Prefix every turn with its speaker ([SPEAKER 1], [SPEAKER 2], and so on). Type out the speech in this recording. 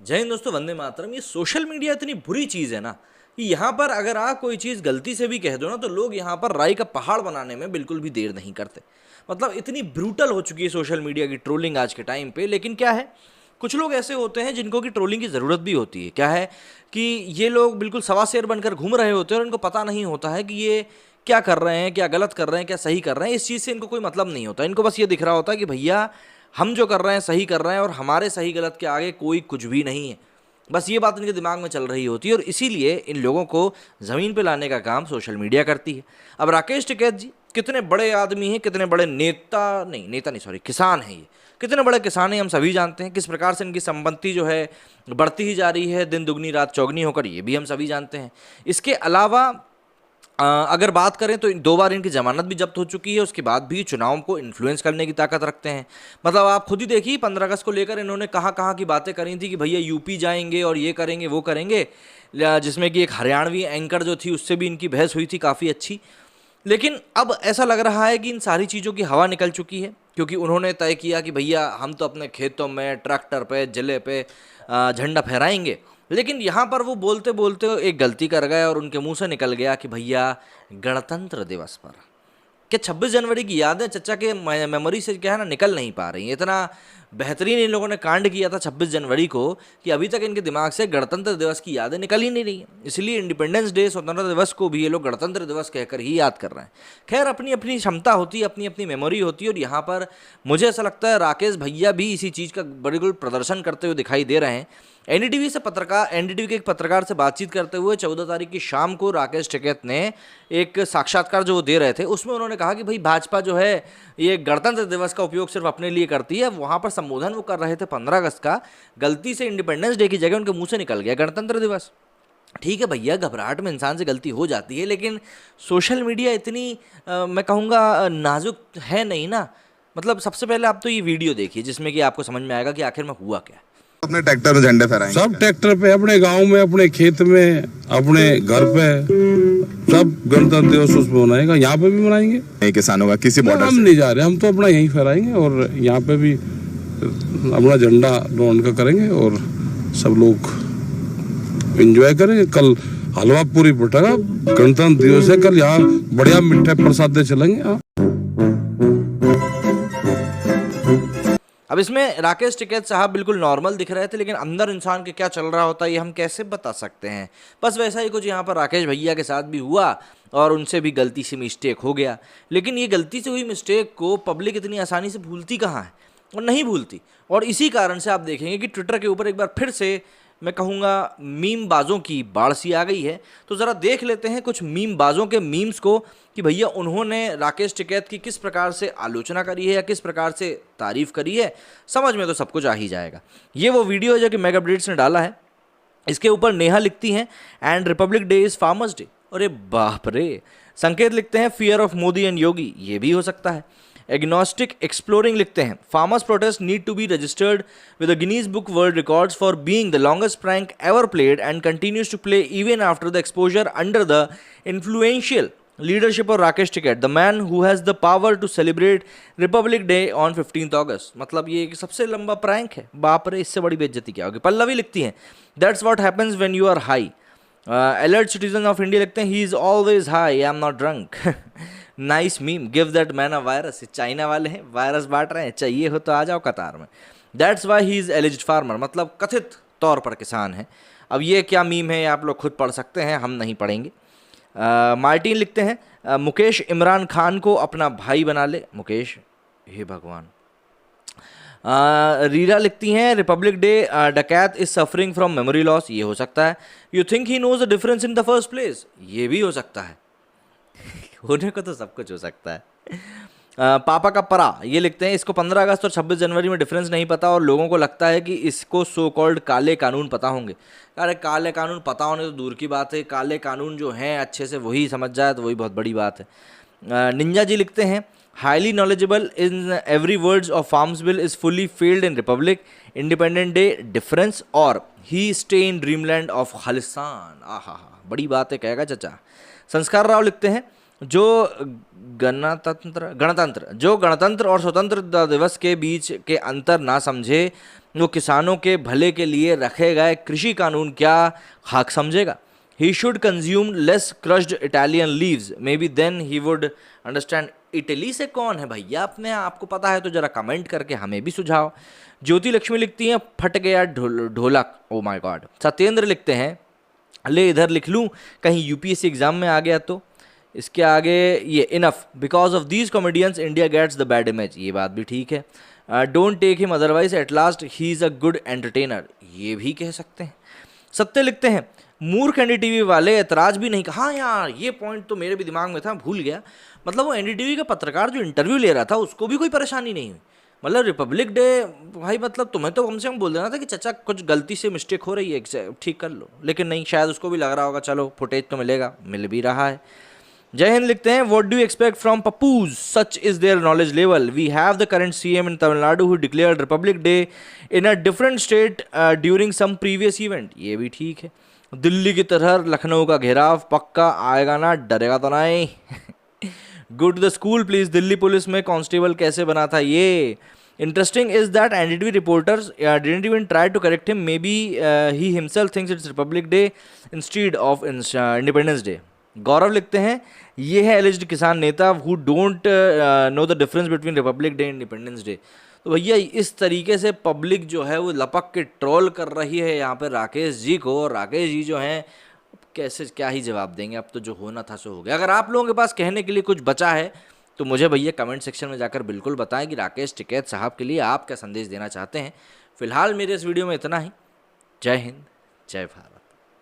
[SPEAKER 1] जय हिंद दोस्तों, वंदे मातरम। ये सोशल मीडिया इतनी बुरी चीज़ है ना कि यहाँ पर अगर आप कोई चीज़ गलती से भी कह दो ना तो लोग यहाँ पर राई का पहाड़ बनाने में बिल्कुल भी देर नहीं करते। मतलब इतनी ब्रूटल हो चुकी है सोशल मीडिया की ट्रोलिंग आज के टाइम पे। लेकिन क्या है, कुछ लोग ऐसे होते हैं जिनको की ट्रोलिंग की ज़रूरत भी होती है। क्या है कि ये लोग बिल्कुल सवा शेर बनकर घूम रहे होते हैं और इनको पता नहीं होता है कि ये क्या कर रहे हैं, क्या गलत कर रहे हैं, क्या सही कर रहे हैं। इस चीज़ से इनको कोई मतलब नहीं होता। इनको बस ये दिख रहा होता है कि भैया हम जो कर रहे हैं सही कर रहे हैं और हमारे सही गलत के आगे कोई कुछ भी नहीं है। बस ये बात इनके दिमाग में चल रही होती है और इसीलिए इन लोगों को ज़मीन पे लाने का काम सोशल मीडिया करती है। अब राकेश टिकैत जी कितने बड़े आदमी हैं, कितने बड़े नेता नहीं सॉरी किसान हैं। ये कितने बड़े किसान हैं हम सभी जानते हैं। किस प्रकार से इनकी संपत्ति जो है बढ़ती ही जा रही है दिन दुगनी रात चौगनी होकर, ये भी हम सभी जानते हैं। इसके अलावा अगर बात करें तो 2 बार इनकी जमानत भी जब्त हो चुकी है। उसके बाद भी चुनाव को इन्फ्लुएंस करने की ताकत रखते हैं। मतलब आप खुद ही देखिए 15 अगस्त को लेकर इन्होंने कहाँ कहाँ की बातें करी थी कि भैया यूपी जाएंगे और ये करेंगे वो करेंगे, जिसमें कि एक हरियाणवी एंकर जो थी उससे भी इनकी बहस हुई थी काफ़ी अच्छी। लेकिन अब ऐसा लग रहा है कि इन सारी चीज़ों की हवा निकल चुकी है, क्योंकि उन्होंने तय किया कि भैया हम तो अपने खेतों में ट्रैक्टर पे जिले पे झंडा फहराएंगे। लेकिन यहाँ पर वो बोलते बोलते एक गलती कर गए और उनके मुंह से निकल गया कि भैया गणतंत्र दिवस पर क्या 26 जनवरी की यादें चचा के मेमोरी से क्या है ना निकल नहीं पा रही। इतना बेहतरीन इन लोगों ने कांड किया था 26 जनवरी को कि अभी तक इनके दिमाग से गणतंत्र दिवस की यादें निकल ही नहीं रही हैं। इसलिए इंडिपेंडेंस डे, स्वतंत्रता दिवस को भी ये लोग गणतंत्र दिवस कहकर ही याद कर रहे हैं। खैर, अपनी अपनी क्षमता होती है, अपनी अपनी मेमोरी होती है और यहाँ पर मुझे ऐसा लगता है राकेश भैया भी इसी चीज़ का बिल्कुल प्रदर्शन करते हुए दिखाई दे रहे हैं। एनडीटीवी के एक पत्रकार से बातचीत करते हुए 14 तारीख की शाम को राकेश टिकैत ने एक साक्षात्कार जो वो दे रहे थे उसमें उन्होंने कहा कि भाई भाजपा जो है ये गणतंत्र दिवस का उपयोग सिर्फ अपने लिए करती है। वहाँ पर संबोधन वो कर रहे थे 15 अगस्त का, गलती से इंडिपेंडेंस डे की जगह उनके मुंह से निकल गया गणतंत्र दिवस। ठीक है भैया, घबराहट में इंसान से गलती हो जाती है, लेकिन सोशल मीडिया इतनी मैं कहूँगा नाजुक है नहीं ना। मतलब सबसे पहले आप तो ये वीडियो देखिए जिसमें कि आपको समझ में आएगा कि आखिर में हुआ क्या।
[SPEAKER 2] अपने ट्रैक्टर में झंडे फहराएंगे,
[SPEAKER 3] सब ट्रैक्टर पे, अपने गांव में, अपने खेत में, अपने घर पे, सब गणतंत्र दिवस उसमें मनाएगा। यहाँ पे भी मनाएंगे।
[SPEAKER 2] नहीं किसानों का किसी बॉर्डर
[SPEAKER 3] हम नहीं जा रहे, हम तो अपना यहीं फहराएंगे और यहाँ पे भी अपना झंडा रोहन का करेंगे और सब लोग एंजॉय करेंगे। कल हलवा पूरी बटेगा, गणतंत्र दिवस है कल। यहाँ बढ़िया मिठाई प्रसाद दे चलेंगे।
[SPEAKER 1] अब इसमें राकेश टिकैत साहब बिल्कुल नॉर्मल दिख रहे थे, लेकिन अंदर इंसान के क्या चल रहा होता है ये हम कैसे बता सकते हैं। बस वैसा ही कुछ यहाँ पर राकेश भैया के साथ भी हुआ और उनसे भी गलती से मिस्टेक हो गया। लेकिन ये गलती से हुई मिस्टेक को पब्लिक इतनी आसानी से भूलती कहाँ है और नहीं भूलती। और इसी कारण से आप देखेंगे कि ट्विटर के ऊपर एक बार फिर से मैं कहूँगा मीम बाजों की बाढ़ सी आ गई है। तो ज़रा देख लेते हैं कुछ मीम बाजों के मीम्स को कि भैया उन्होंने राकेश टिकैत की किस प्रकार से आलोचना करी है या किस प्रकार से तारीफ करी है। समझ में तो सब कुछ आ ही जाएगा। ये वो वीडियो है जो कि मेगा अपडेट्स ने डाला है। इसके ऊपर नेहा लिखती हैं and republic day is farmers day. अरे बाप रे। संकेत लिखते हैं fear of Modi and Yogi, ये भी हो सकता है। एग्नोस्टिक एक्सप्लोरिंग लिखते हैं farmers protest need to be registered with the Guinness book world records for being the longest prank ever played and continues to play even after the exposure under the influential leadership of Rakesh Tikait, the man who has the power to celebrate republic day on 15 August. मतलब ये एक सबसे लंबा prank है। बाप रे, इससे बड़ी बेइज्जती क्या होगी। पल्लवी लिखती हैं that's what happens when you are high. Alert citizen of India लिखते हैं he is always high, I am not drunk. Nice meme, give that man a virus. China वाले हैं, वायरस बांट रहे हैं, चाहिए हो तो आ जाओ कतार में। That's why he is एलिज्ड farmer, मतलब कथित तौर पर किसान है। अब ये क्या मीम है आप लोग खुद पढ़ सकते हैं, हम नहीं पढ़ेंगे। मार्टिन लिखते हैं मुकेश इमरान खान को अपना भाई बना ले। मुकेश, हे भगवान। रीरा लिखती हैं republic day dacoit is suffering from memory loss, ये हो सकता है। You think he knows the difference in the first place, ये भी हो सकता है। होने को तो सब कुछ हो सकता है। पापा का परा ये लिखते हैं इसको 15 अगस्त और 26 जनवरी में डिफरेंस नहीं पता और लोगों को लगता है कि इसको सो कॉल्ड काले कानून पता होंगे। अरे काले कानून पता होने तो दूर की बात है, काले कानून जो हैं अच्छे से वही समझ जाए तो वही बहुत बड़ी बात है। निंजा जी लिखते हैं highly knowledgeable in every words of farms bill is fully failed in republic independent day difference और he stay in dreamland of Khalistan. आहा, बड़ी बात है कहेगा चचा। संस्कार राव लिखते हैं जो गणतंत्र और स्वतंत्रता दिवस के बीच के अंतर ना समझे, वो किसानों के भले के लिए रखे गए कृषि कानून क्या हक समझेगा? He should consume less crushed Italian leaves. Maybe then he would understand. Italy से कौन है भैया? अपने आपको पता है तो जरा कमेंट करके हमें भी सुझाओ। ज्योति लक्ष्मी लिखती हैं फट गया ढोलक। Oh my God. सत्येंद्र लिखते हैं ले इधर लिख लूँ कहीं यूपीएससी एग्जाम में आ गया तो। इसके आगे ये enough because of these comedians India gets the bad image. ये बात भी ठीक है। Don't take him otherwise at last he is a good entertainer. ये भी कह सकते हैं। सत्य लिखते हैं मूर्ख एनडीटीवी वाले एतराज भी नहीं कहा। हाँ यार ये पॉइंट तो मेरे भी दिमाग में था, भूल गया। मतलब वो एनडीटीवी का पत्रकार जो इंटरव्यू ले रहा था उसको भी कोई परेशानी नहीं हुई। मतलब रिपब्लिक डे भाई, मतलब तुम्हें तो कम से कम बोल देना था कि चाचा कुछ गलती से मिस्टेक हो रही है, ठीक कर लो। लेकिन नहीं, शायद उसको भी लग रहा होगा चलो फुटेज तो मिलेगा, मिल भी रहा है। जय हिंद लिखते हैं what do you expect from Pappus, such is their knowledge level. We have the current CM in Tamil Nadu who declared republic day in a different state during some previous event. ये भी ठीक है। दिल्ली की तरह लखनऊ का घेराव पक्का आएगा ना, डरेगा तो नहीं। Go to the school please. Delhi police में कांस्टेबल कैसे बना था ये? Interesting is that NDTV reporters didn't even try to correct him. Maybe he himself thinks it's republic day instead of independence day. Gaurav लिखते हैं ये है एलिज्ड किसान नेता who don't know the difference between republic day independence day. तो भैया इस तरीके से पब्लिक जो है वो लपक के ट्रोल कर रही है यहाँ पे राकेश जी को। और राकेश जी जो हैं कैसे क्या ही जवाब देंगे, अब तो जो होना था सो हो गया। अगर आप लोगों के पास कहने के लिए कुछ बचा है तो मुझे भैया कमेंट सेक्शन में जाकर बिल्कुल बताएं कि राकेश टिकैत साहब के लिए आप क्या संदेश देना चाहते हैं। फिलहाल मेरे इस वीडियो में इतना ही। जय हिंद, जय भारत।